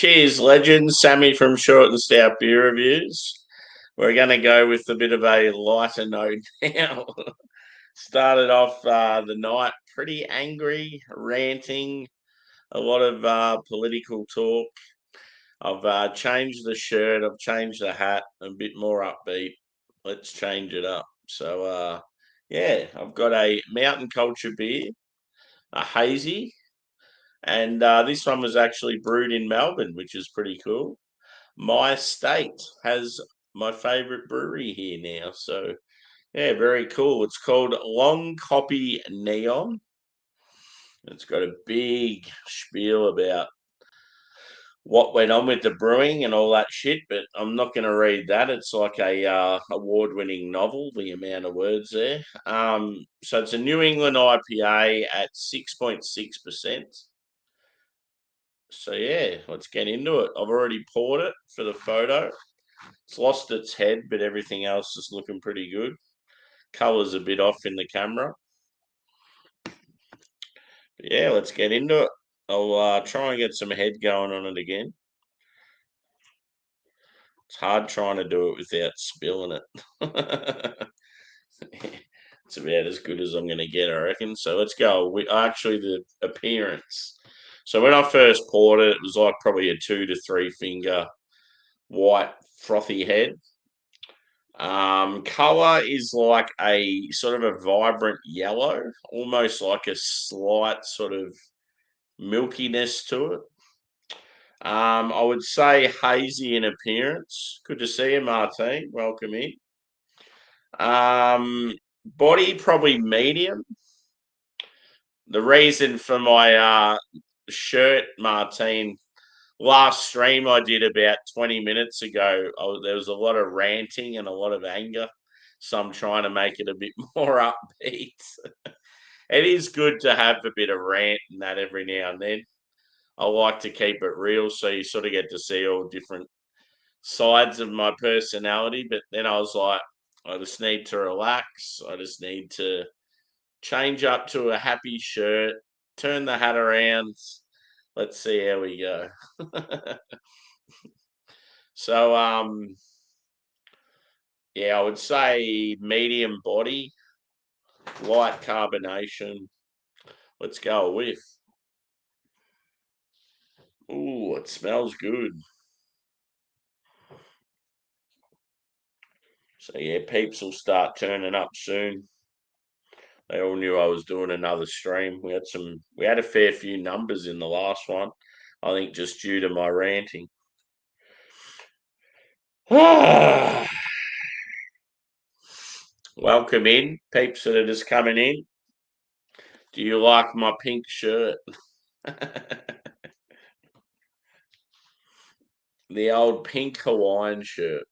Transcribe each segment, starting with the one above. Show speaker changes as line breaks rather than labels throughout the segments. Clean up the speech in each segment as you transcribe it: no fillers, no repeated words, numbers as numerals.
Cheers, legends. Sammy from Short and Stout Beer Reviews. We're going to go with a bit of a lighter note now. Started off the night pretty angry, ranting, a lot of political talk. I've changed the shirt, I've changed the hat, a bit more upbeat. Let's change it up. So, yeah, I've got a mountain culture beer, a hazy, and this one was actually brewed in Melbourne, which is pretty cool. My state has my favourite brewery here now. So, yeah, very cool. It's called Long Copy Neon. It's got a big spiel about what went on with the brewing and all that shit, but I'm not going to read that. It's like a award-winning novel, the amount of words there. So it's a New England IPA at 6.6%. So yeah, let's get into it. I've already poured it for the photo. It's lost its head, but everything else is looking pretty good. Colour's a bit off in the camera. But yeah, let's get into it. I'll try and get some head going on it again. It's hard trying to do it without spilling it. It's about as good as I'm going to get, I reckon. So let's go. Actually, the appearance. So when I first poured it, it was like probably a 2 to 3 finger white frothy head. Color is like a sort of a vibrant yellow, almost like a slight sort of milkiness to it. I would say hazy in appearance. Good to see you, Martine. Welcome in. Body probably medium. The reason for my shirt, Martine, last stream I did about 20 minutes ago, there was a lot of ranting and a lot of anger. So I'm trying to make it a bit more upbeat. It is good to have a bit of rant and that every now and then. I like to keep it real so you sort of get to see all different sides of my personality. But then I was like, I just need to relax. I just need to change up to a happy shirt, turn the hat around. Let's see how we go. So, yeah, I would say medium body, light carbonation. Let's go with. Ooh, it smells good. So yeah, peeps will start turning up soon. They all knew I was doing another stream. We had a fair few numbers in the last one. I think just due to my ranting. Welcome in, peeps that are just coming in. Do you like my pink shirt? The old pink Hawaiian shirt.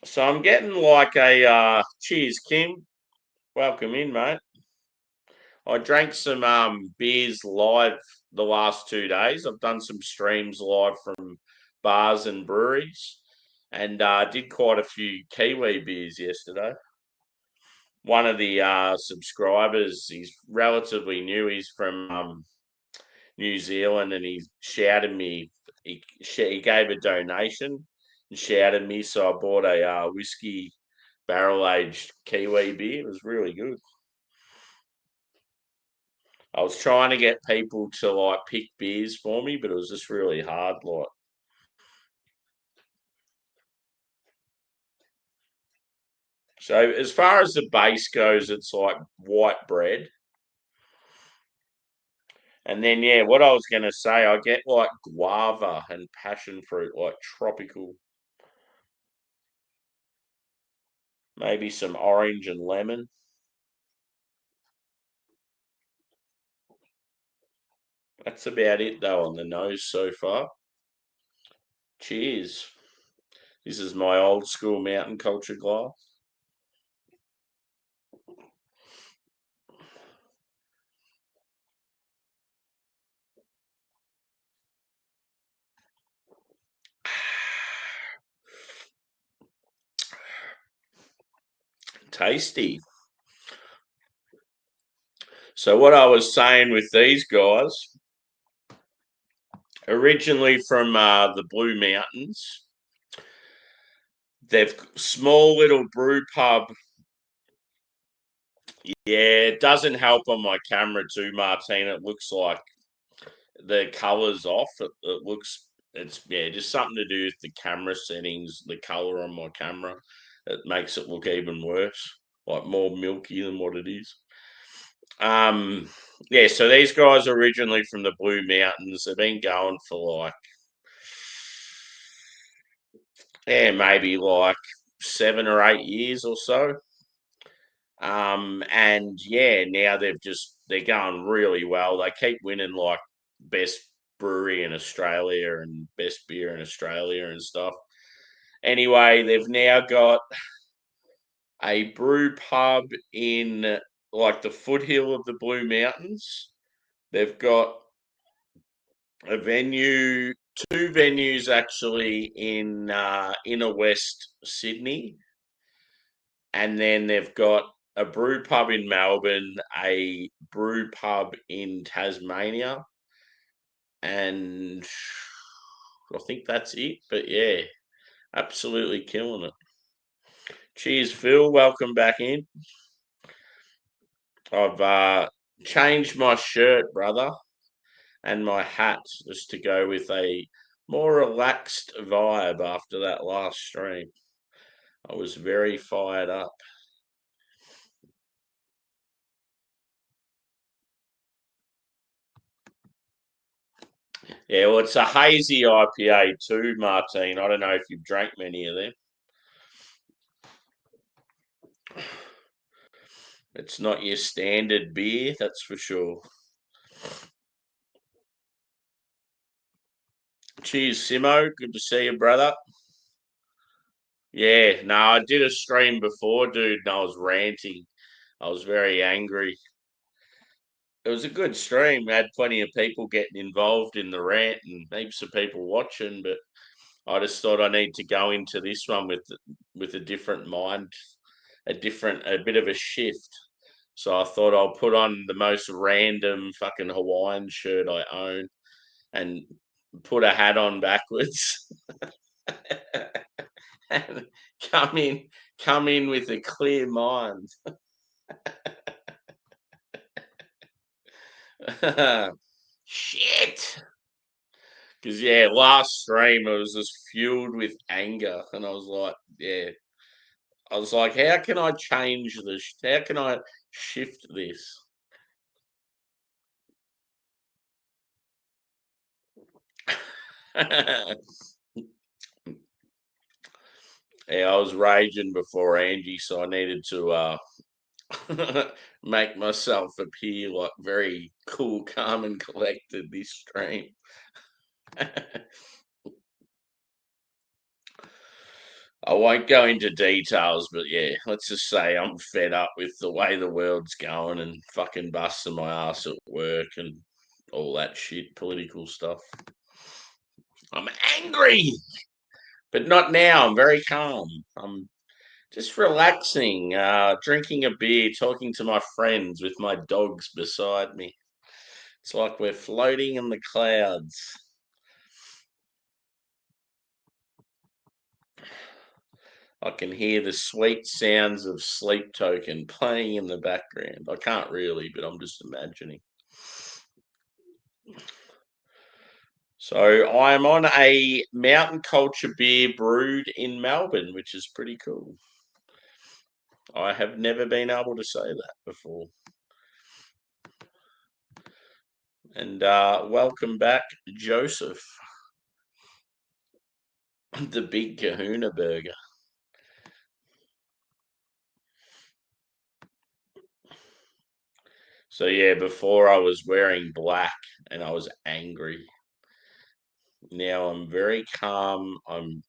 So I'm getting like a cheers, Kim. Welcome in, mate. I drank some beers live the last 2 days. I've done some streams live from bars and breweries, and did quite a few Kiwi beers yesterday. One of the subscribers, he's relatively new. He's from New Zealand, and he shouted me. He gave a donation and shouted me, so I bought a whiskey barrel aged Kiwi beer. It was really good. I was trying to get people to like pick beers for me, but it was just really hard. Like, so as far as the base goes, it's like white bread. And then, yeah, what I was going to say, I get like guava and passion fruit, like tropical, maybe some orange and lemon. That's about it, though, on the nose so far. Cheers. This is my old school mountain culture glass. Tasty. So what I was saying with these guys, originally from the Blue Mountains, they've small little brew pub. Yeah, it doesn't help on my camera too, Martine. It looks like the colour's off. It looks, it's just something to do with the camera settings, the colour on my camera. It makes it look even worse, like more milky than what it is. So these guys are originally from the Blue Mountains. They've been going for maybe like 7 or 8 years or so. Now they're going really well. They keep winning like best brewery in Australia and best beer in Australia and stuff. Anyway, they've now got a brew pub in like the foothill of the Blue Mountains. They've got a venue, two venues actually in inner West Sydney, and then they've got a brew pub in Melbourne, a brew pub in Tasmania, and I think that's it. But yeah, absolutely killing it. Cheers, Phil. Welcome back in. I've changed my shirt, brother, and my hat just to go with a more relaxed vibe after that last stream. I was very fired up. Yeah, well, it's a hazy IPA too, Martine. I don't know if you've drank many of them. It's not your standard beer, that's for sure. Cheers, Simo. Good to see you, brother. Yeah, no, I did a stream before, dude, and I was ranting. I was very angry. It was a good stream. We had plenty of people getting involved in the rant and heaps of people watching, but I just thought I need to go into this one with a different mind, a bit of a shift. So I thought I'll put on the most random fucking Hawaiian shirt I own and put a hat on backwards and come in with a clear mind. Shit. Because last stream I was just fueled with anger, and I was like, how can I change this? How can I shift this? I was raging before Angie, so I needed to make myself appear like very cool, calm, and collected this stream. I won't go into details, but let's just say I'm fed up with the way the world's going and fucking busting my ass at work and all that shit, political stuff. I'm angry, but not now. I'm very calm. I'm just relaxing, drinking a beer, talking to my friends with my dogs beside me. It's like we're floating in the clouds. I can hear the sweet sounds of Sleep Token playing in the background. I can't really, but I'm just imagining. So I'm on a mountain culture beer brewed in Melbourne, which is pretty cool. I have never been able to say that before. And welcome back, Joseph, the big Kahuna burger. So before I was wearing black and I was angry. Now I'm very calm. I'm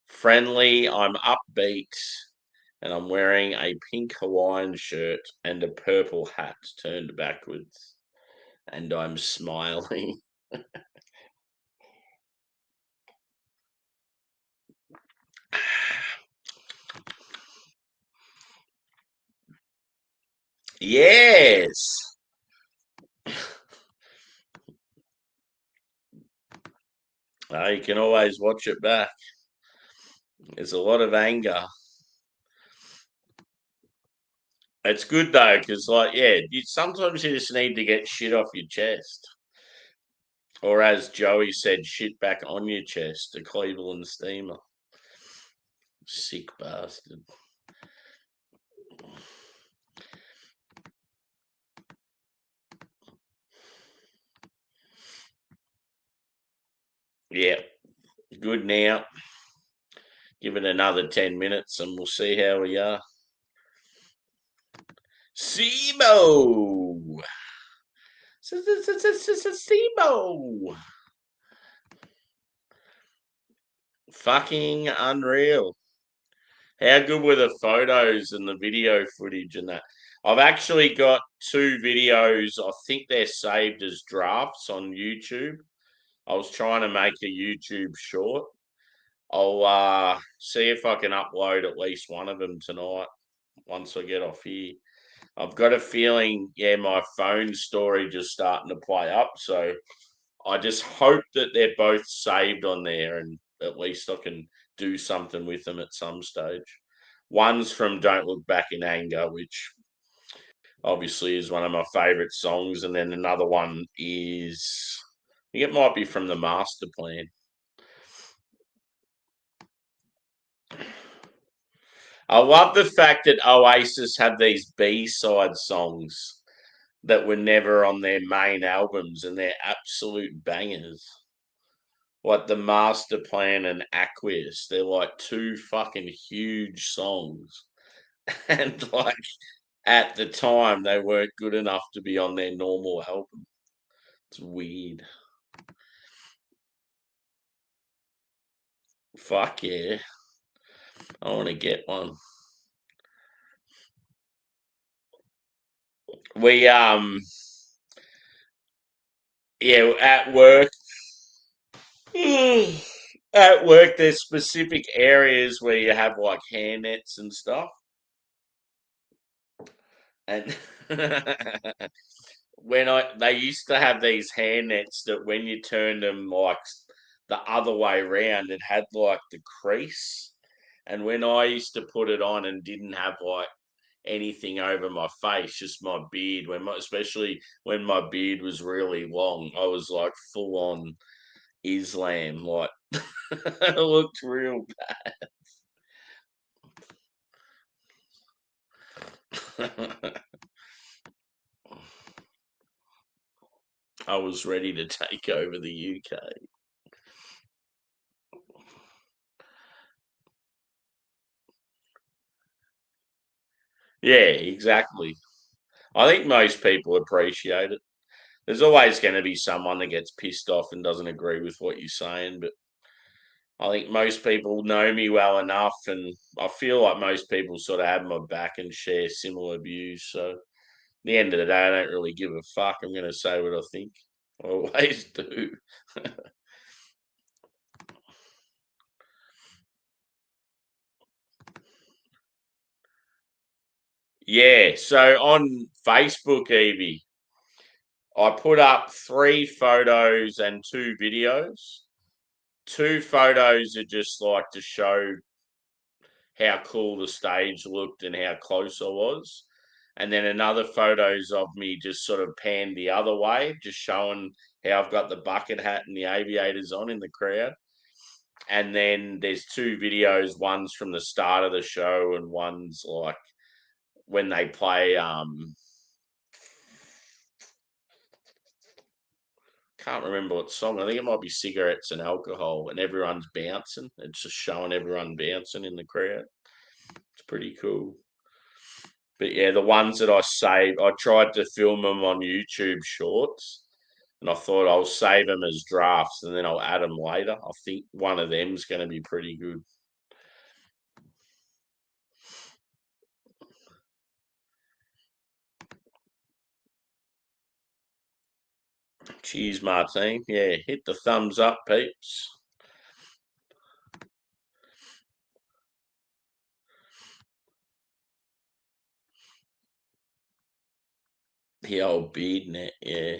friendly. I'm upbeat. And I'm wearing a pink Hawaiian shirt and a purple hat turned backwards. And I'm smiling. Yes. You can always watch it back. There's a lot of anger. It's good though, because sometimes you just need to get shit off your chest, or as Joey said, shit back on your chest. The Cleveland Steamer, sick bastard. Yeah, good now. Give it another 10 minutes and we'll see how we are. Sebo! Sebo! Fucking unreal. How good were the photos and the video footage and that? I've actually got two videos. I think they're saved as drafts on YouTube. I was trying to make a YouTube short. I'll see if I can upload at least one of them tonight once I get off here. I've got a feeling, my phone storage is starting to play up. So I just hope that they're both saved on there and at least I can do something with them at some stage. One's from Don't Look Back in Anger, which obviously is one of my favourite songs. And then another one is, I think it might be from the Master Plan. I love the fact that Oasis have these B-side songs that were never on their main albums and they're absolute bangers. Like the Master Plan and Aqueous, they're like two fucking huge songs. And like at the time they weren't good enough to be on their normal album. It's weird. Fuck yeah. I want to get one. We at work at work there's specific areas where you have like hair nets and stuff. And they used to have these hair nets that when you turned them like the other way around, it had like the crease. And when I used to put it on and didn't have like anything over my face, just my beard, especially when my beard was really long, I was like full on Islam, like it looked real bad. I was ready to take over the UK. Yeah, exactly. I think most people appreciate it. There's always going to be someone that gets pissed off and doesn't agree with what you're saying, but I think most people know me well enough, and I feel like most people sort of have my back and share similar views. So, at the end of the day, I don't really give a fuck. I'm going to say what I think. I always do. Yeah. So on Facebook, Evie, I put up 3 photos and 2 videos. 2 photos are just like to show how cool the stage looked and how close I was. And then another photos of me just sort of panned the other way, just showing how I've got the bucket hat and the aviators on in the crowd. And then there's 2 videos, one's from the start of the show and one's like when they play can't remember what song. I think it might be Cigarettes and Alcohol and everyone's bouncing. It's just showing everyone bouncing in the crowd. It's pretty cool. But yeah, the ones that I saved, I tried to film them on YouTube Shorts, and I thought I'll save them as drafts and then I'll add them later. I think one of them's going to be pretty good. Cheers, Martine. Yeah, hit the thumbs up, peeps. The old beard net, yeah.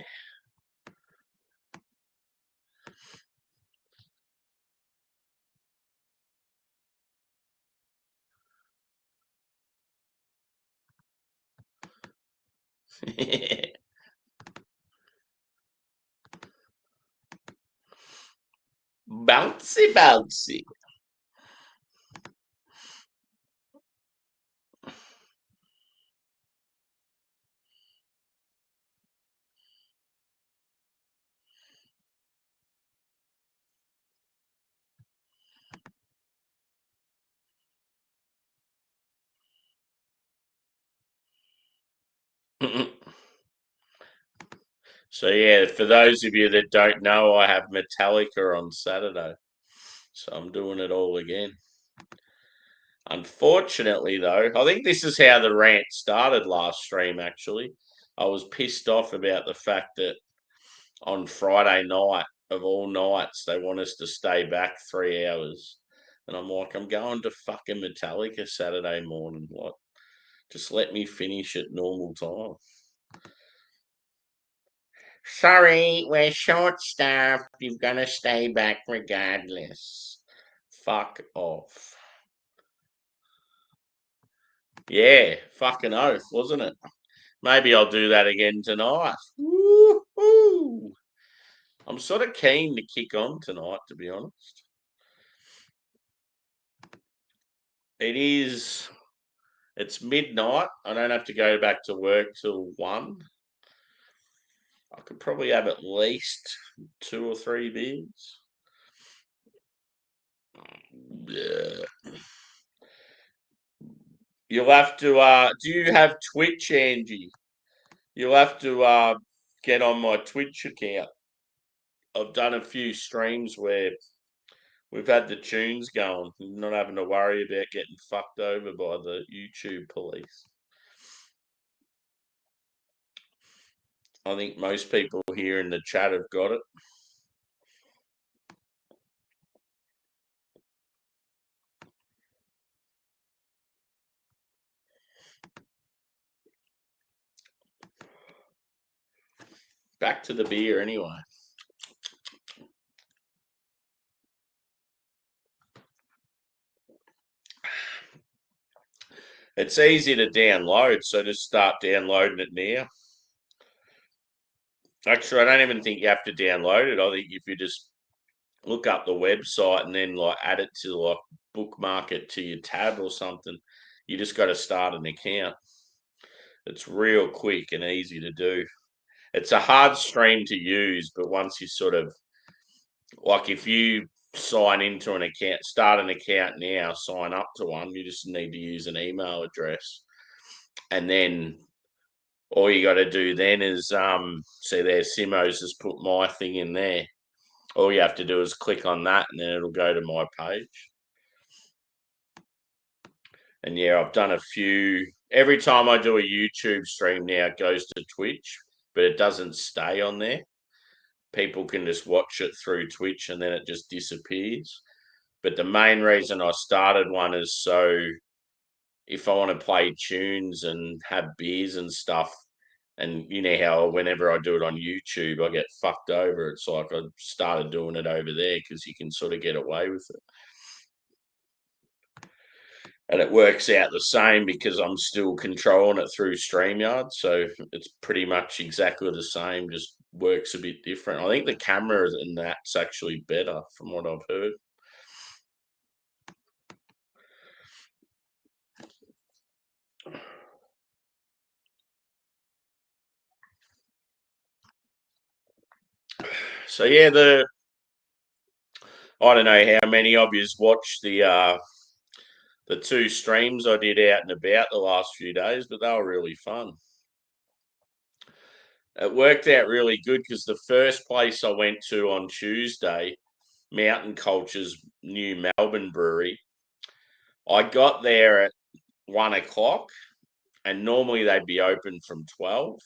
Bouncy, bouncy. So yeah, for those of you that don't know, I have Metallica on Saturday. So I'm doing it all again. Unfortunately, though, I think this is how the rant started last stream, actually. I was pissed off about the fact that on Friday night, of all nights, they want us to stay back 3 hours. And I'm like, I'm going to fucking Metallica Saturday morning. Like, just let me finish at normal time. Sorry, we're short staffed. You're going to stay back regardless. Fuck off. Yeah, fucking oath, wasn't it? Maybe I'll do that again tonight. Woo-hoo. I'm sort of keen to kick on tonight, to be honest. It is. It's midnight. I don't have to go back to work till 1. I could probably have at least 2 or 3 beers. Yeah. You'll have to. Do you have Twitch, Angie? You'll have to get on my Twitch account. I've done a few streams where we've had the tunes going, not having to worry about getting fucked over by the YouTube police. I think most people here in the chat have got it. Back to the beer anyway. It's easy to download, so just start downloading it now. Actually, I don't even think you have to download it. I think if you just look up the website and then like add it to like bookmark it to your tab or something, you just got to start an account. It's real quick and easy to do. It's a hard stream to use, but once you sort of like if you sign into an account, start an account now, sign up to one, you just need to use an email address. And then all you got to do then is see there, Simo's just put my thing in there. All you have to do is click on that and then it'll go to my page. And yeah, I've done a few. Every time I do a YouTube stream now, it goes to Twitch, but it doesn't stay on there. People can just watch it through Twitch and then it just disappears. But the main reason I started one is so if I want to play tunes and have beers and stuff, and you know how whenever I do it on YouTube, I get fucked over. It's like I started doing it over there because you can sort of get away with it. And it works out the same because I'm still controlling it through StreamYard. So it's pretty much exactly the same, just works a bit different. I think the camera in that's actually better from what I've heard. So yeah, I don't know how many of yous watched the 2 streams I did out and about the last few days, but they were really fun. It worked out really good because the first place I went to on Tuesday, Mountain Culture's new Melbourne brewery, I got there at 1 o'clock, and normally they'd be open from 12.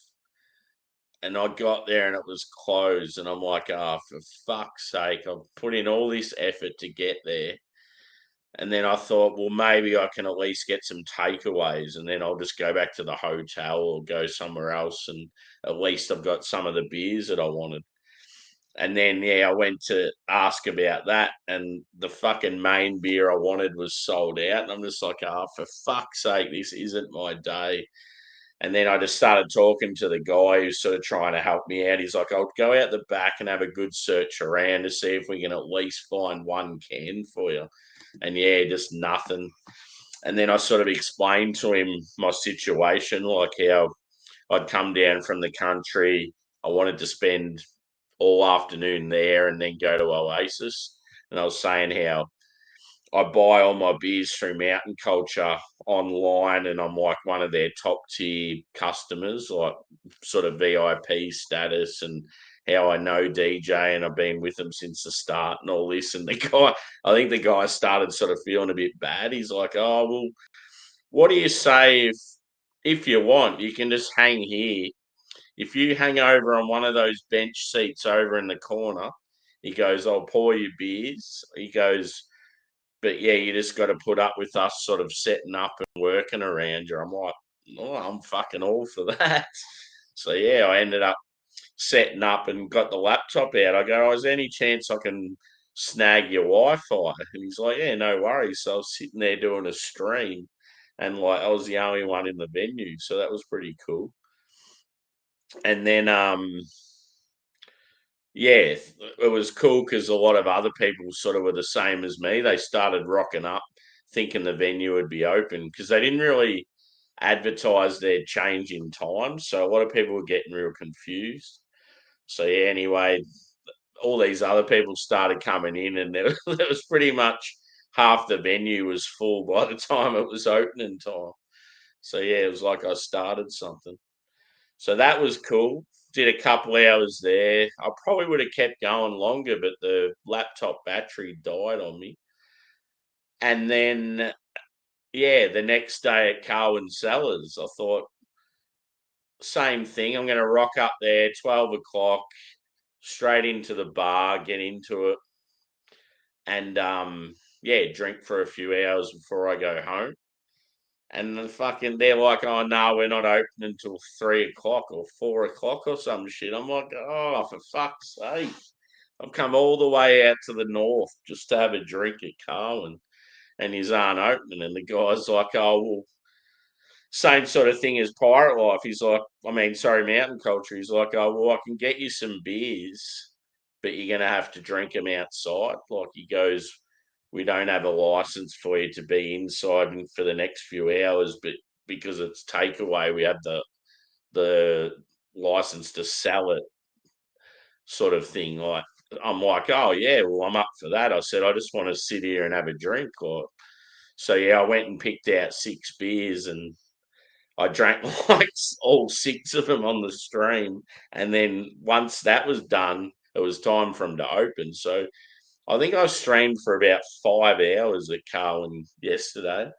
And I got there and it was closed, and I'm like, oh, for fuck's sake, I've put in all this effort to get there. And then I thought, well, maybe I can at least get some takeaways and then I'll just go back to the hotel or go somewhere else. And at least I've got some of the beers that I wanted. And then, yeah, I went to ask about that. And the fucking main beer I wanted was sold out. And I'm just like, oh, for fuck's sake, this isn't my day. And then I just started talking to the guy who's sort of trying to help me out. He's like, I'll go out the back and have a good search around to see if we can at least find one can for you. And yeah, just nothing. And then I sort of explained to him my situation, like how I'd come down from the country. I wanted to spend all afternoon there and then go to Oasis. And I was saying how I buy all my beers through Mountain Culture online, and I'm like one of their top tier customers, like sort of VIP status, and how I know DJ and I've been with them since the start and all this. And the guy, I think the guy started sort of feeling a bit bad. He's like, "Oh well, what do you say if you want, you can just hang here. If you hang over on one of those bench seats over in the corner," he goes, "I'll pour you beers." He goes, "But yeah, you just got to put up with us sort of setting up and working around you." I'm like, "Oh, I'm fucking all for that." So yeah, I ended up setting up and got the laptop out. I go, "Oh, is there any chance I can snag your Wi-Fi?" And he's like, "Yeah, no worries." So I was sitting there doing a stream, and like I was the only one in the venue, so that was pretty cool. And then yeah, it was cool because a lot of other people sort of were the same as me. They started rocking up thinking the venue would be open because they didn't really advertise their change in time. So a lot of people were getting real confused. So yeah, anyway, all these other people started coming in, and there was pretty much half the venue was full by the time it was opening time. So yeah, it was like I started something. So that was cool. Did a couple hours there. I probably would have kept going longer, but the laptop battery died on me. And then, yeah, the next day at Carwin Cellars, I thought, same thing. I'm going to rock up there, 12 o'clock, straight into the bar, get into it, and yeah, drink for a few hours before I go home. And then fucking, they're like, "Oh no, we're not open until 3 o'clock or 4 o'clock or some shit." I'm like, "Oh, for fuck's sake!" I've come all the way out to the north just to have a drink at Carwin, and his aren't opening. And the guy's like, "Oh well, same sort of thing as Pirate Life." He's like, I mean, sorry, Mountain Culture. He's like, "Oh well, I can get you some beers, but you're gonna have to drink them outside." Like he goes, "We don't have a license for you to be inside for the next few hours, but because it's takeaway, we have the license to sell it," sort of thing. Like I'm like, "Oh yeah, well I'm up for that." I said, "I just want to sit here and have a drink." Or so yeah, I went and picked out 6 beers, and I drank like all 6 of them on the stream. And then once that was done, it was time for them to open. So I think I streamed for about 5 hours at Carwin yesterday,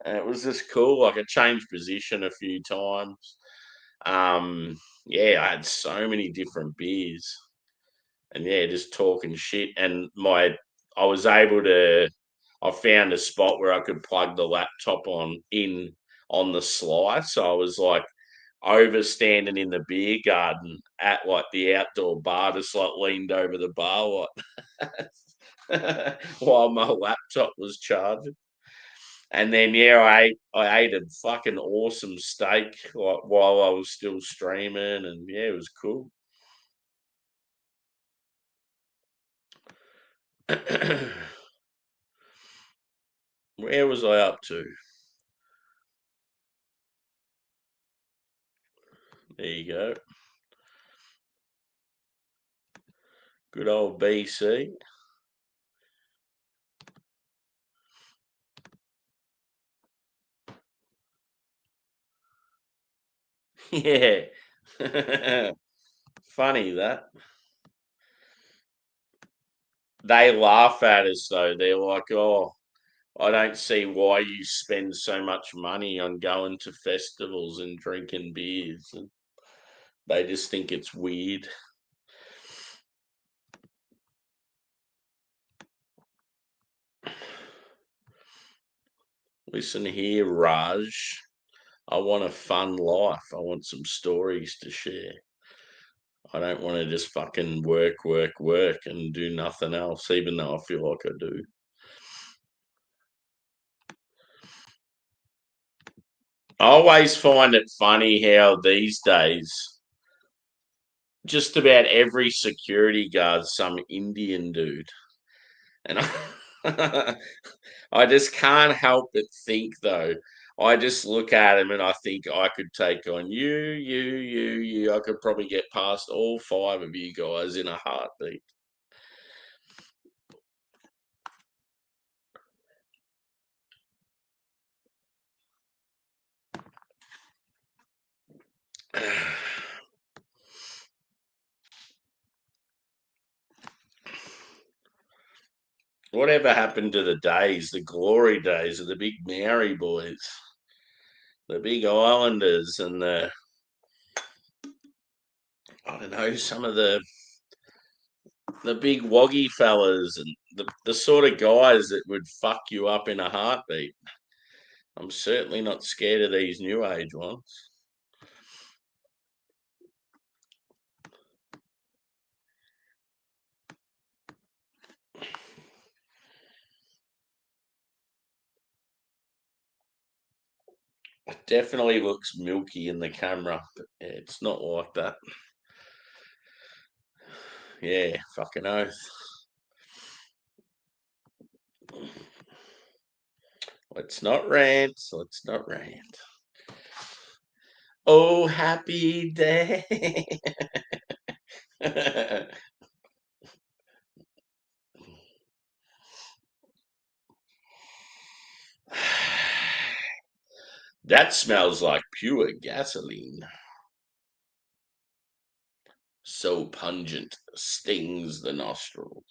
and it was just cool. Like I changed position a few times. Yeah, I had so many different beers, and yeah, just talking shit. And I was able to. I found a spot where I could plug the laptop on the sly, so I was like over standing in the beer garden at like the outdoor bar, just like leaned over the bar like while my laptop was charging. And then yeah, I ate a fucking awesome steak like while I was still streaming, and yeah, it was cool. Where was I up to? There you go. Good old BC. Yeah. Funny that. They laugh at us though. They're like, "Oh, I don't see why you spend so much money on going to festivals and drinking beers." And they just think it's weird. Listen here, Raj. I want a fun life. I want some stories to share. I don't want to just fucking work, work, work and do nothing else, even though I feel like I do. I always find it funny how these days just about every security guard's some Indian dude. And I just can't help but think, though. I just look at him and I think I could take on you. I could probably get past all five of you guys in a heartbeat. Whatever happened to the days, the glory days of the big Maori boys, the big Islanders, and I don't know, some of the big woggy fellas, and the sort of guys that would fuck you up in a heartbeat. I'm certainly not scared of these new age ones. It definitely looks milky in the camera, but yeah, it's not like that. Yeah, fucking oath. Let's not rant. Let's not rant. Oh, happy day. That smells like pure gasoline. So pungent, stings the nostrils.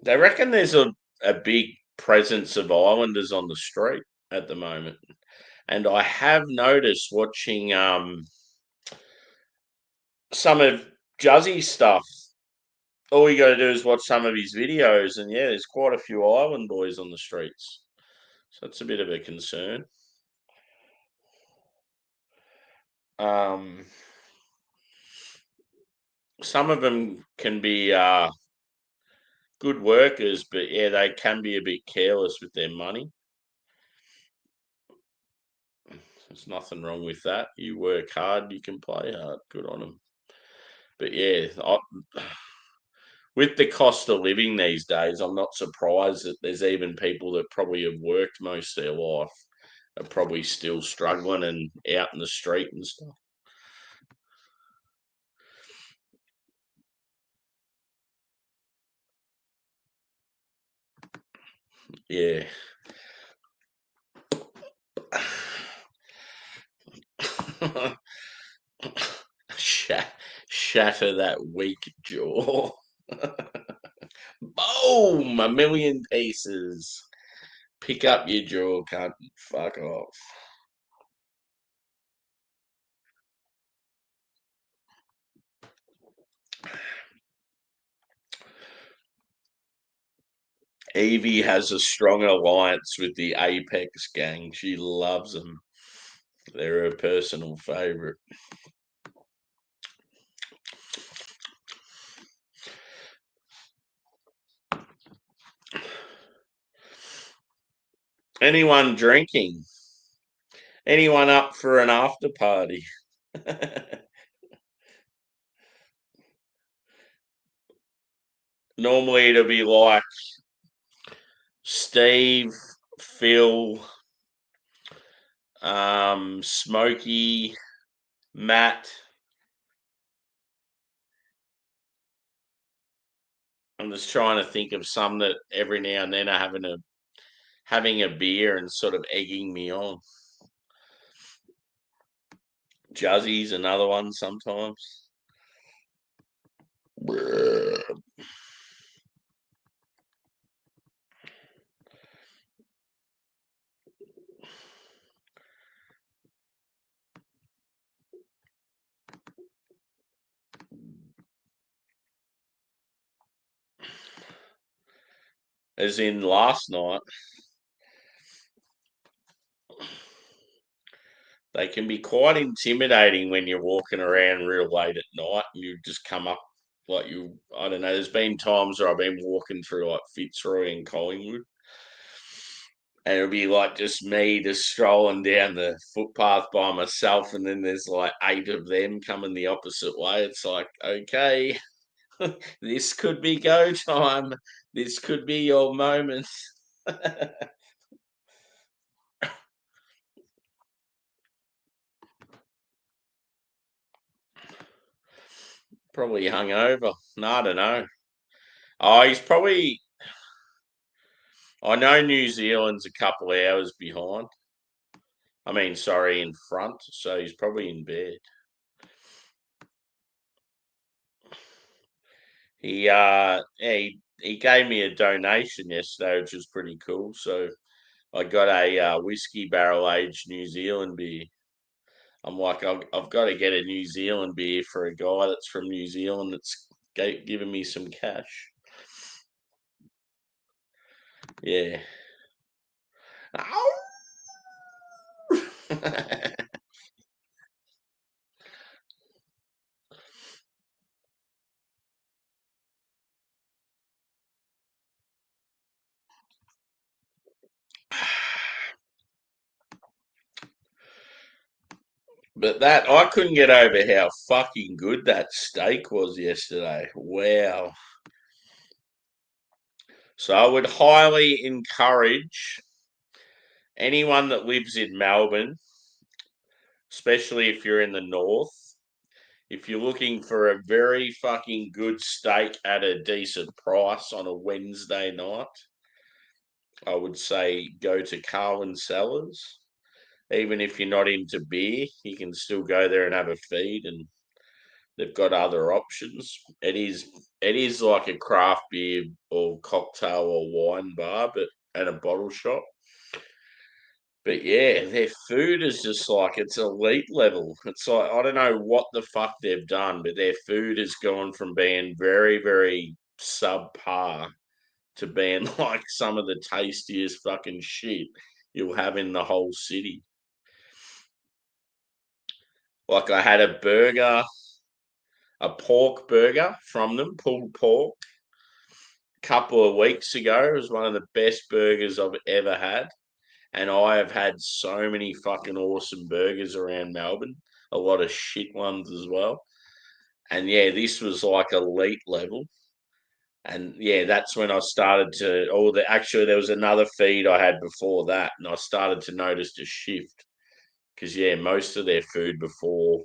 They reckon there's a big presence of islanders on the street at the moment. And I have noticed watching some of Juzzy's stuff. All you got to do is watch some of his videos, and yeah, there's quite a few island boys on the streets. So it's a bit of a concern. Um, some of them can be good workers, but yeah, they can be a bit careless with their money. There's nothing wrong with that. You work hard, you can play hard. Good on them. But yeah, with the cost of living these days, I'm not surprised that there's even people that probably have worked most of their life are probably still struggling and out in the street and stuff. Yeah. Shatter that weak jaw. Boom! A million pieces. Pick up your jaw, cunt. Fuck off. Evie has a strong alliance with the Apex gang. She loves them. They're her personal favourite. Anyone drinking? Anyone up for an after party? Normally it'll be like Steve, Phil, Smokey, Matt. I'm just trying to think of some that every now and then are having a beer and sort of egging me on. Juzzy's another one sometimes. as in last night. They can be quite intimidating when you're walking around real late at night and you just come up like you. I don't know. There's been times where I've been walking through like Fitzroy and Collingwood, and it'll be like just me just strolling down the footpath by myself, and then there's like 8 of them coming the opposite way. It's like, okay, this could be go time. This could be your moment. Probably hungover. No, I don't know. Oh, he's probably. I know New Zealand's a couple of hours behind. I mean, sorry, in front. So he's probably in bed. He gave me a donation yesterday, which was pretty cool. So I got a whiskey barrel aged New Zealand beer. I'm like, I've got to get a New Zealand beer for a guy that's from New Zealand that's giving me some cash. Yeah. But that I couldn't get over how fucking good that steak was yesterday. Wow. So I would highly encourage anyone that lives in Melbourne, especially if you're in the north, if you're looking for a very fucking good steak at a decent price on a Wednesday night, I would say go to Carwin Cellars. Even if you're not into beer, you can still go there and have a feed, and they've got other options. It is like a craft beer or cocktail or wine bar, but and a bottle shop. But yeah, their food is just like it's elite level. It's like I don't know what the fuck they've done, but their food has gone from being very, very subpar to being like some of the tastiest fucking shit you'll have in the whole city. Like I had a burger, a pork burger from them, pulled pork, a couple of weeks ago. It was one of the best burgers I've ever had. And I have had so many fucking awesome burgers around Melbourne, a lot of shit ones as well. And yeah, this was like elite level. And yeah, that's when I started to. Actually, there was another feed I had before that, and I started to notice a shift because yeah, most of their food before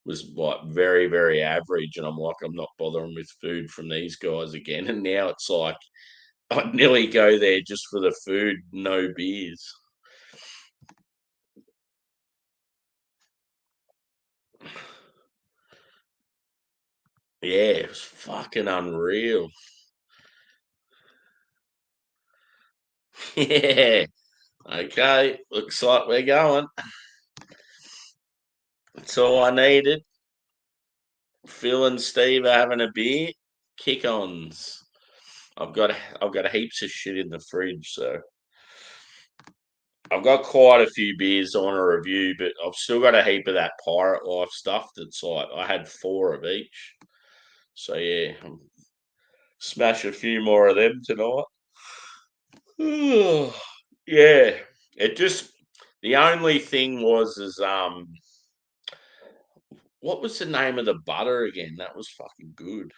was like very, very average, and I'm like, I'm not bothering with food from these guys again. And now it's like I'd nearly go there just for the food, no beers. Yeah, it was fucking unreal. Yeah. Okay. Looks like we're going. That's all I needed. Phil and Steve are having a beer. Kick-ons. I've got heaps of shit in the fridge, so I've got quite a few beers I want to review, but I've still got a heap of that Pirate Life stuff that's like I had 4 of each. So yeah, smash a few more of them tonight. Yeah. It just the only thing was is what was the name of the butter again? That was fucking good.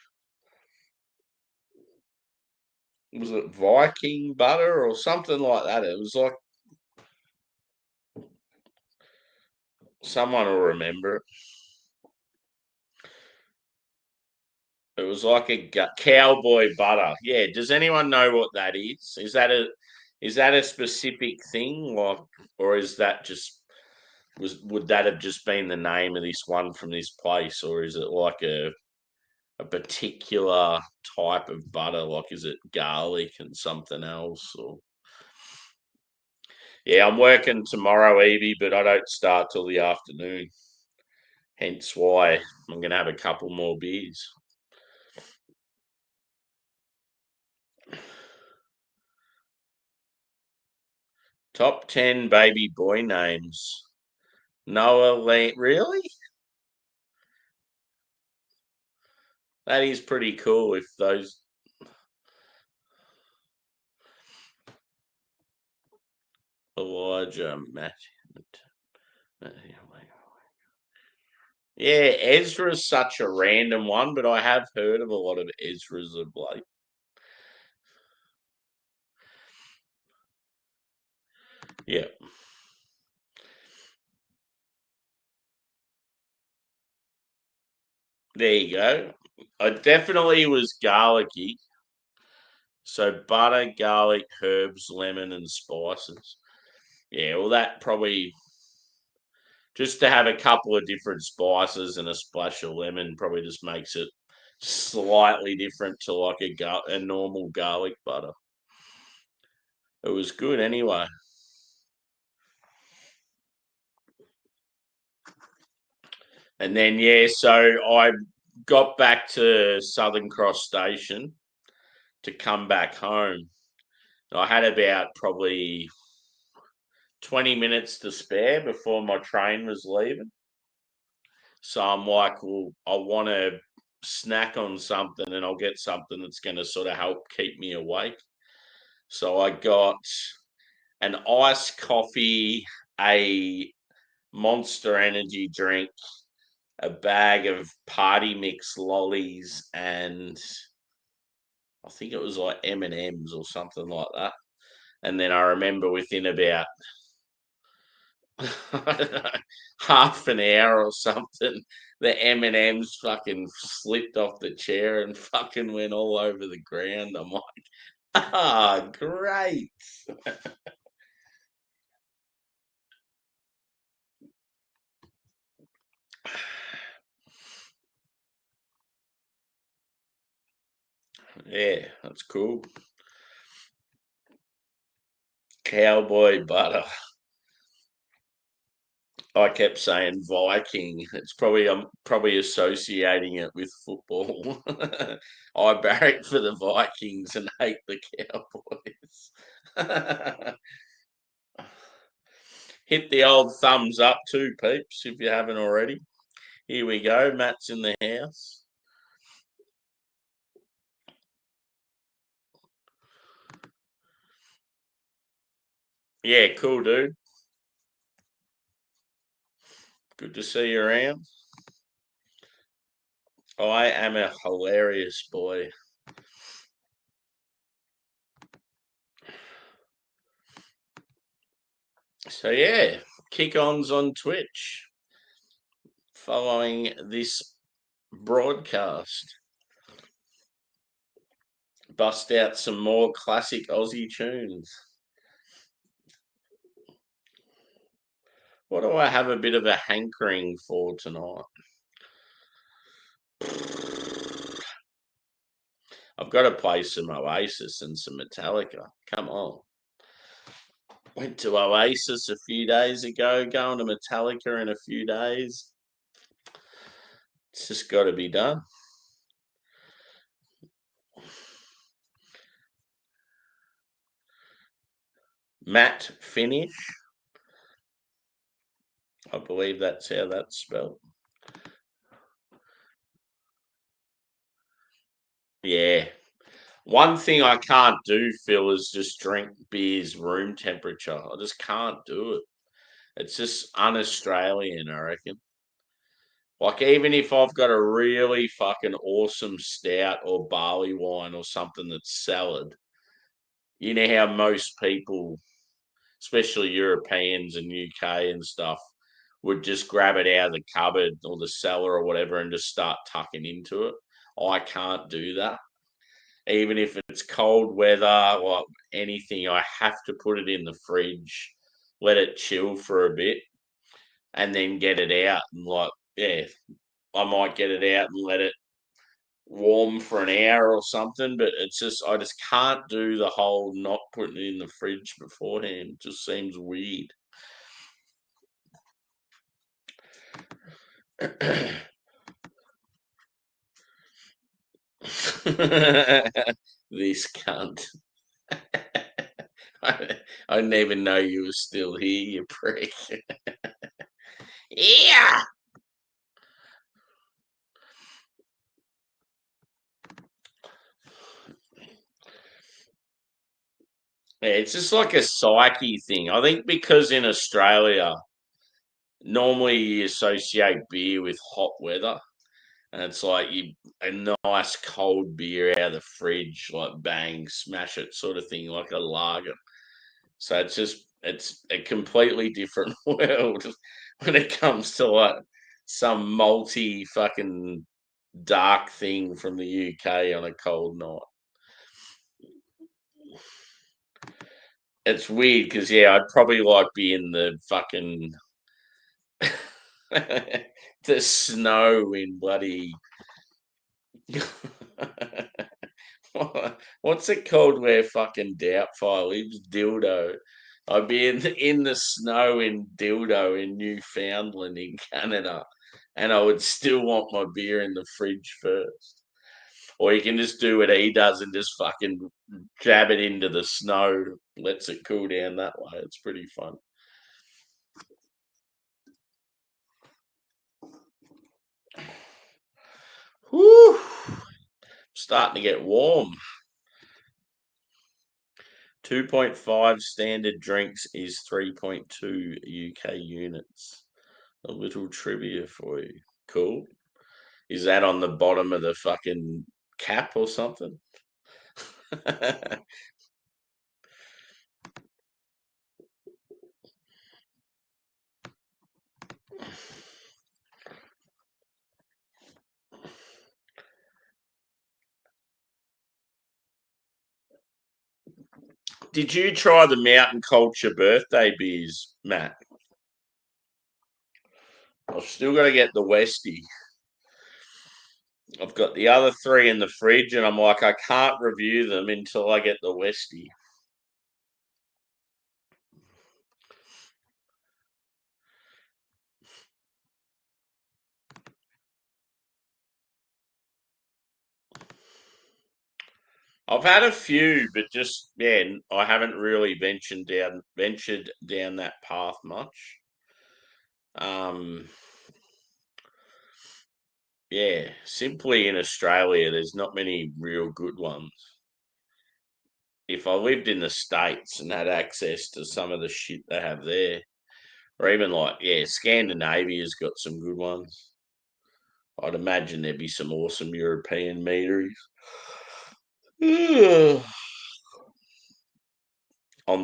Was it Viking butter or something like that? It was like someone will remember it. It was like a cowboy butter. Yeah. Does anyone know what that is? Is that a specific thing, like, or is that just would that have just been the name of this one from this place, or is it like a particular type of butter? Like, is it garlic and something else? Or yeah, I'm working tomorrow, Evie, but I don't start till the afternoon. Hence why I'm going to have a couple more beers. Top 10 baby boy names. Noah Lee. Really? That is pretty cool if those. Elijah, Matt. Yeah, Ezra's such a random one, but I have heard of a lot of Ezra's of late. Yeah, there you go. I definitely was garlicky. So butter, garlic, herbs, lemon, and spices. Yeah, well, that probably just to have a couple of different spices and a splash of lemon probably just makes it slightly different to like a normal garlic butter. It was good anyway. And then yeah, so I got back to Southern Cross Station to come back home. I had about probably 20 minutes to spare before my train was leaving. So I'm like, well, I want to snack on something and I'll get something that's going to sort of help keep me awake. So I got an iced coffee, a Monster Energy drink, a bag of party mix lollies, and I think it was like M&Ms or something like that. And then I remember within about I don't know, half an hour or something, the M&Ms fucking slipped off the chair and fucking went all over the ground. I'm like, ah, great. Yeah, that's cool. Cowboy butter. I kept saying Viking. It's probably I'm probably associating it with football. I barracked for the Vikings and hate the Cowboys. Hit the old thumbs up too, peeps, if you haven't already. Here we go. Matt's in the house. Yeah, cool, dude. Good to see you around. I am a hilarious boy. So yeah, kick-ons on Twitch following this broadcast. Bust out some more classic Aussie tunes. What do I have a bit of a hankering for tonight? I've got to play some Oasis and some Metallica. Come on. Went to Oasis a few days ago, going to Metallica in a few days. It's just got to be done. Matte Finish. I believe that's how that's spelled. Yeah. One thing I can't do, Phil, is just drink beers room temperature. I just can't do it. It's just un-Australian, I reckon. Like even if I've got a really fucking awesome stout or barley wine or something that's salad, you know how most people, especially Europeans and UK and stuff, would just grab it out of the cupboard or the cellar or whatever and just start tucking into it. I can't do that. Even if it's cold weather, like anything, I have to put it in the fridge, let it chill for a bit, and then get it out. And like, yeah, I might get it out and let it warm for an hour or something, but it's just I just can't do the whole not putting it in the fridge beforehand. It just seems weird. This cunt. I didn't even know you were still here, you prick. Yeah. Yeah, it's just like a psyche thing. I think because in Australia, normally you associate beer with hot weather. And it's like a nice cold beer out of the fridge, like bang, smash it sort of thing, like a lager. So it's a completely different world when it comes to like some multi fucking dark thing from the UK on a cold night. It's weird because yeah, I'd probably like be in the fucking the snow in bloody what's it called where fucking Doubtfire lives? Dildo. I'd be in the snow in Dildo in Newfoundland in Canada, and I would still want my beer in the fridge first. Or you can just do what he does and just fucking jab it into the snow, lets it cool down that way. It's pretty fun. Whew. Starting to get warm. 2.5 standard drinks is 3.2 UK units. A little trivia for you. Cool. Is that on the bottom of the fucking cap or something? Did you try the Mountain Culture birthday beers, Matt? I've still got to get the Westie. I've got the other three in the fridge, and I'm like, I can't review them until I get the Westie. I've had a few, but just yeah, I haven't really ventured down that path much. Um, yeah, simply in Australia, there's not many real good ones. If I lived in the States and had access to some of the shit they have there, or even like, yeah, Scandinavia's got some good ones. I'd imagine there'd be some awesome European meaderies. On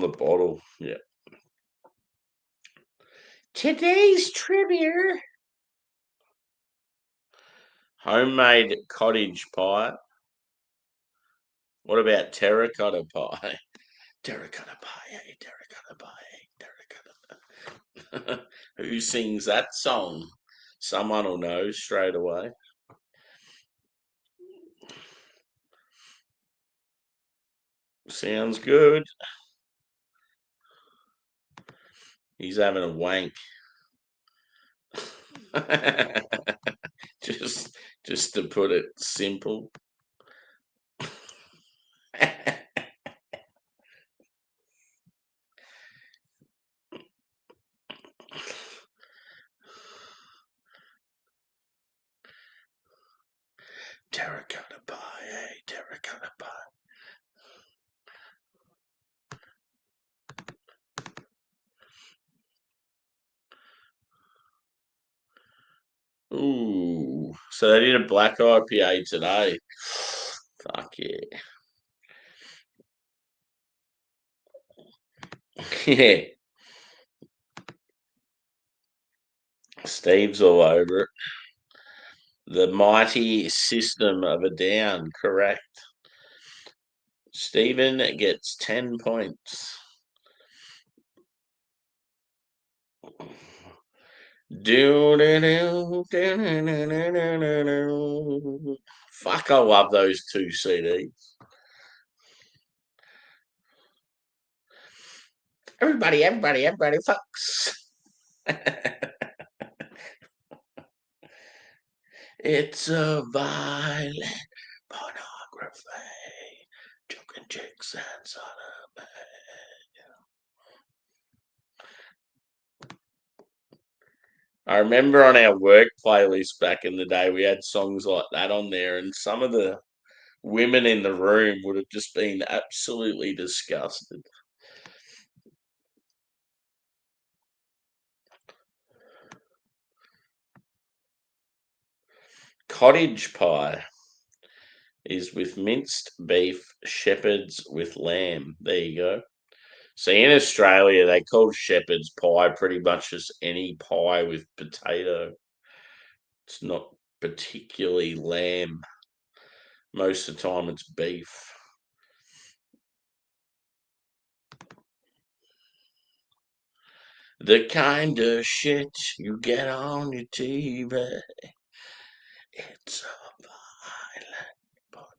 the bottle, yeah. Today's trivia: homemade cottage pie. What about terracotta pie? Terracotta pie, terracotta pie, terracotta. Who sings that song? Someone will know straight away. Sounds good. He's having a wank. just just to put it simple. Terracotta pie, terracotta pie. Ooh, so they did a black IPA today. Fuck yeah. Yeah, Steve's all over it. The mighty system of a down, correct. Stephen gets 10 points. Fuck, I love those two CDs. Everybody, fucks. It's a violent pornography. Choking chicks and sodomy. I remember on our work playlist back in the day, we had songs like that on there, and some of the women in the room would have just been absolutely disgusted. Cottage pie is with minced beef, shepherd's with lamb. There you go. So in Australia, they call shepherd's pie pretty much just any pie with potato. It's not particularly lamb. Most of the time, it's beef. The kind of shit you get on your TV. It's a violent pornography.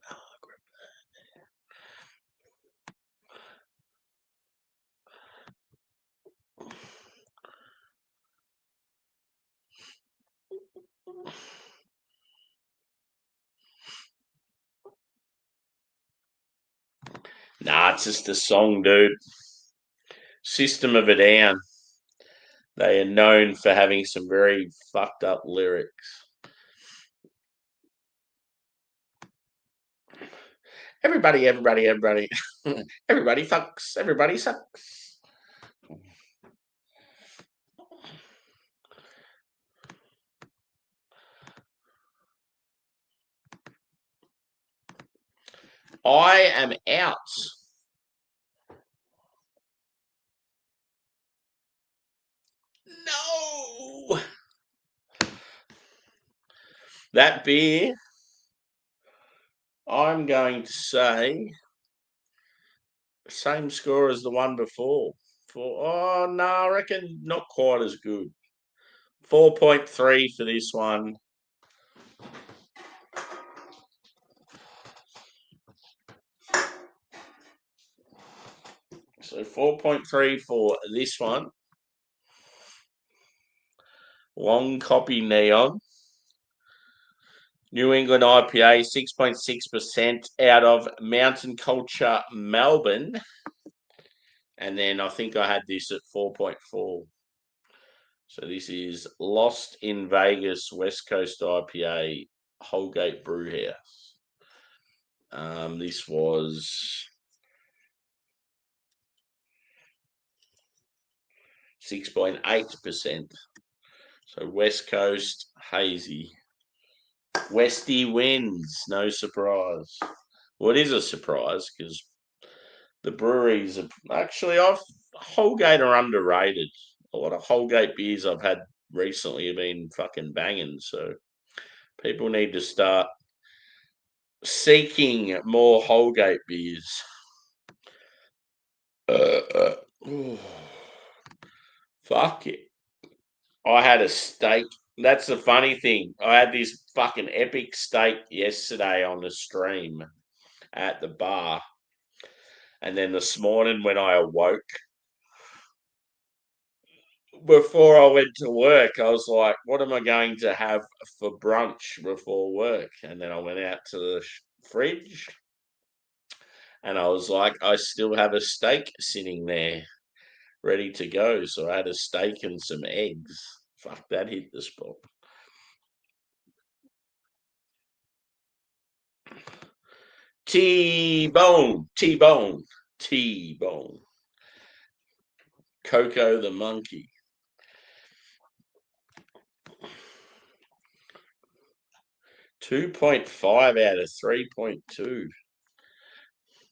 Nah, it's just a song, dude. System of a Down. They are known for having some very fucked up lyrics. Everybody. Everybody fucks. Everybody sucks. I am out. No. That beer, I'm going to say, same score as the one before. Oh no, I reckon not quite as good. 4.3 for this one. So 4.3 for this one. Long copy neon. New England IPA, 6.6% out of Mountain Culture, Melbourne. And then I think I had this at 4.4. So this is Lost in Vegas West Coast IPA, Holgate Brewhouse. This was 6.8%. So West Coast hazy. Westy wins, no surprise. Well, it is a surprise because the breweries are actually Holgate are underrated. A lot of Holgate beers I've had recently have been fucking banging. So people need to start seeking more Holgate beers. Ooh, fuck it. I had a steak. That's the funny thing. I had this fucking epic steak yesterday on the stream at the bar. And then this morning when I awoke, before I went to work, I was like, what am I going to have for brunch before work? And then I went out to the fridge and I was like, I still have a steak sitting there ready to go. So I had a steak and some eggs. Fuck, that hit the spot. T-Bone, T-Bone, T-Bone. Coco the monkey. 2.5 out of 3.2.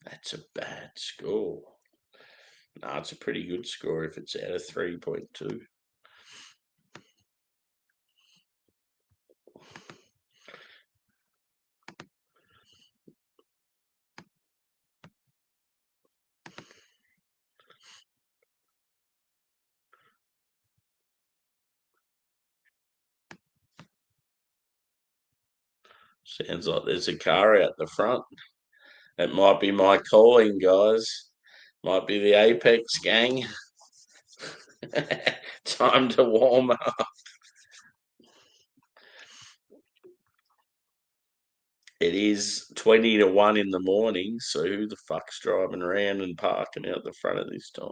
That's a bad score. No, it's a pretty good score if it's out of 3.2. Sounds like there's a car out the front. It might be my calling, guys. Might be the Apex gang. Time to warm up. It is 20 to 1 in the morning, so who the fuck's driving around and parking out the front of this time?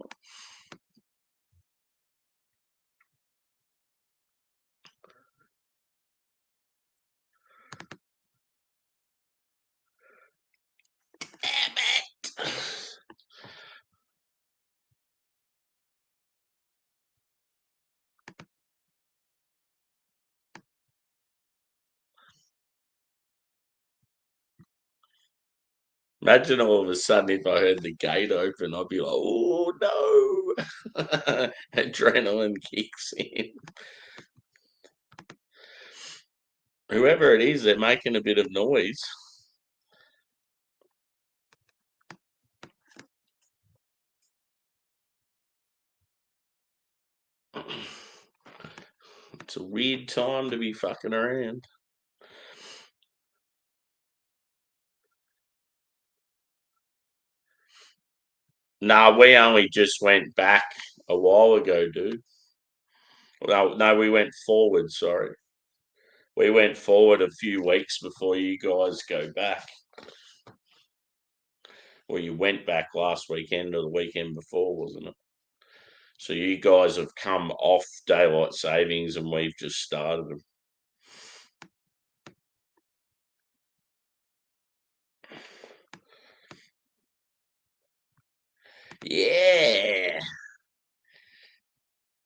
Imagine all of a sudden if I heard the gate open, I'd be like, "Oh no!" Adrenaline kicks in. Whoever it is, they're making a bit of noise. It's a weird time to be fucking around. Nah, we only just went back a while ago, dude. No, we went forward. Sorry, we went forward a few weeks before you guys go back. Well, you went back last weekend or the weekend before, wasn't it? So you guys have come off daylight savings, and we've just started them. Yeah,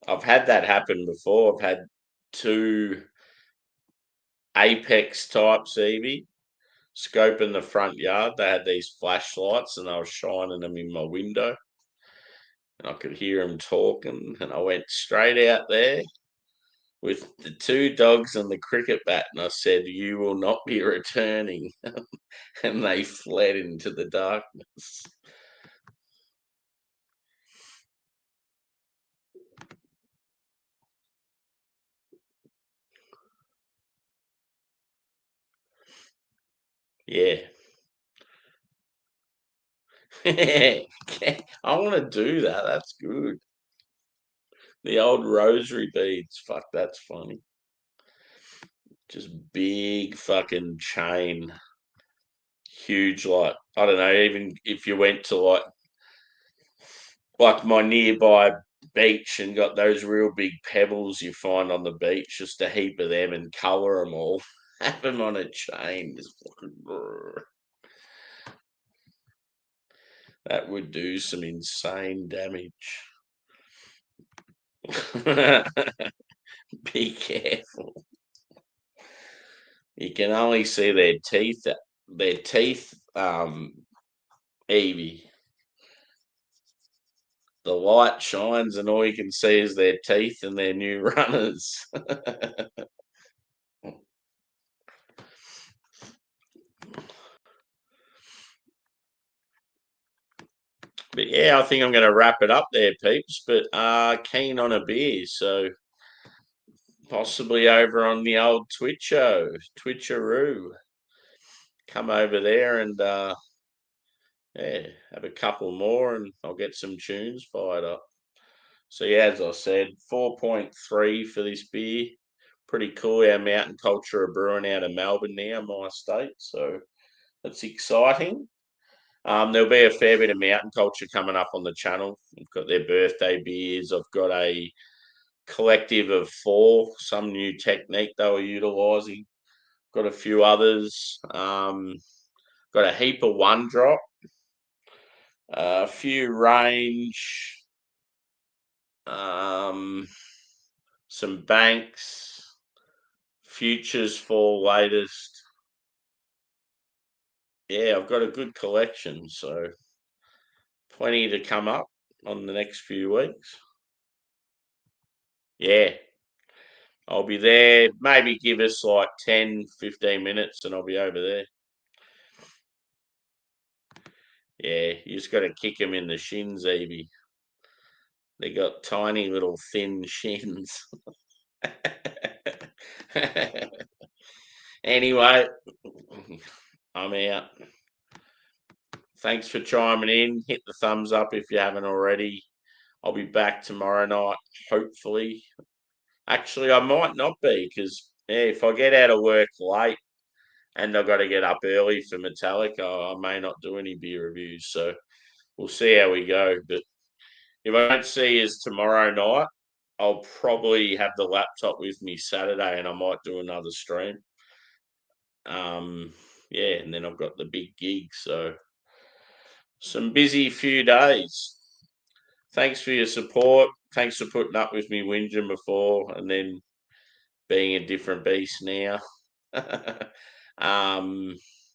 I've had that happen before. I've had two Apex types, Evie, scoping the front yard. They had these flashlights, and I was shining them in my window, and I could hear them talking. And I went straight out there with the two dogs and the cricket bat, and I said, "You will not be returning." And they fled into the darkness. Yeah. I want to do that. That's good. The old rosary beads. Fuck, that's funny. Just big fucking chain. Huge, like, I don't know, even if you went to like my nearby beach and got those real big pebbles you find on the beach, just a heap of them and colour them all. Have them on a chain. Just fucking, that would do some insane damage. Be careful. You can only see their teeth. Their teeth, Evie. The light shines, and all you can see is their teeth and their new runners. But yeah, I think I'm going to wrap it up there, peeps. But keen on a beer, so possibly over on the old Twitcheroo. Come over there and yeah, have a couple more, and I'll get some tunes fired up. So yeah, as I said, 4.3 for this beer. Pretty cool. Our mountain culture are brewing out of Melbourne now, my state. So that's exciting. There'll be a fair bit of mountain culture coming up on the channel. I've got their birthday beers. I've got a collective of four, some new technique they were utilising. Got a few others. Got a heap of one drop, a few range, some banks, futures for latest. Yeah, I've got a good collection, so plenty to come up on the next few weeks. Yeah, I'll be there. Maybe give us like 10, 15 minutes and I'll be over there. Yeah, you just got to kick them in the shins, Evie. They got tiny little thin shins. Anyway, I'm out. Thanks for chiming in. Hit the thumbs up if you haven't already. I'll be back tomorrow night, hopefully. Actually, I might not be because if I get out of work late and I've got to get up early for Metallica, I may not do any beer reviews. So we'll see how we go. But if I don't see you tomorrow night, I'll probably have the laptop with me Saturday and I might do another stream. Yeah, and then I've got the big gig. So some busy few days. Thanks for your support. Thanks for putting up with me whinging before and then being a different beast now.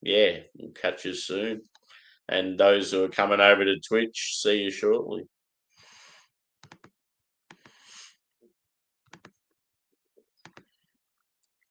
Yeah, we'll catch you soon. And those who are coming over to Twitch, see you shortly.